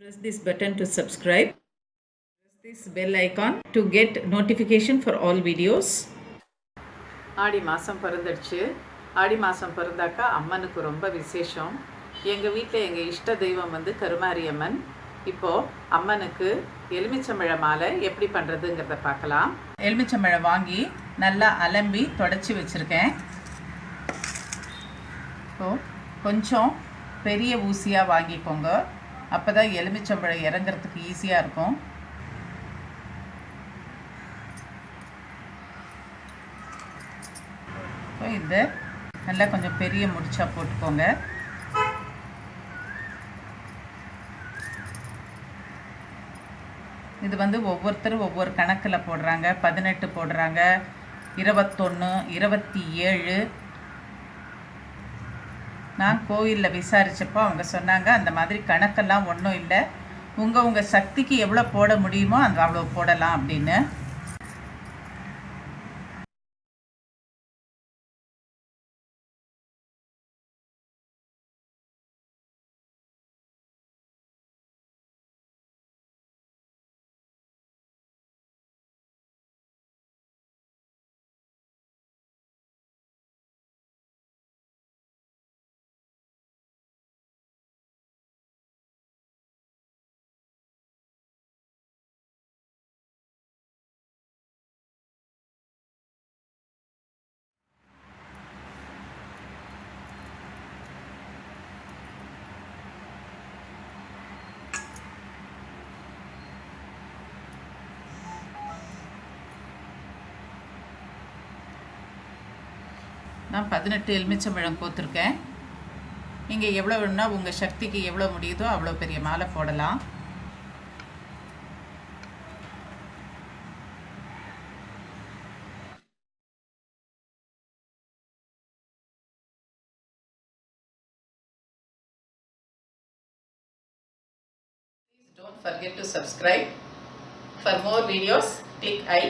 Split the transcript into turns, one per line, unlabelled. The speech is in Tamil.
Press this button to subscribe. Press this bell icon to get notification for all videos.
ஆடி மாதம் பிறந்துடுச்சு. ஆடி மாதம் பிறந்தாக்கா அம்மனுக்கு ரொம்ப விசேஷம். எங்கள் வீட்டில் எங்கள் இஷ்ட தெய்வம் வந்து கருமாரியம்மன். இப்போது அம்மனுக்கு எலுமிச்சம்பழ மாலை எப்படி பண்ணுறதுங்கிறத பார்க்கலாம். எலுமிச்சம்பழம் வாங்கி நல்லா அலம்பி தொடச்சி வச்சுருக்கேன். இப்போது கொஞ்சம் பெரிய ஊசியாக வாங்கிக்கோங்க. அப்போ தான் எலுமிச்சம்பழம் இறங்குறதுக்கு ஈஸியாக இருக்கும். இப்போ இந்த நல்லா கொஞ்சம் பெரிய முடிச்சா போட்டுக்கோங்க. இது வந்து ஒவ்வொருத்தரும் ஒவ்வொரு கணக்கில் போடுறாங்க. 18 போடுறாங்க, 21, 27. நான் கோயிலில் விசாரித்தப்போ அவங்க சொன்னாங்க அந்த மாதிரி கணக்கெல்லாம் ஒன்றும் இல்லை, உங்கள் சக்திக்கு எவ்வளோ போட முடியுமோ அந்த அவ்வளோ போடலாம் அப்படின்னு. நான் 18 எலுமிச்சம்பழம் கோத்துருக்கேன். நீங்கள் எவ்வளோ வேணும்னா உங்கள் சக்திக்கு எவ்வளோ முடியுதோ அவ்வளோ பெரிய மாலை போடலாம். Please don't forget to subscribe. For more videos, click I.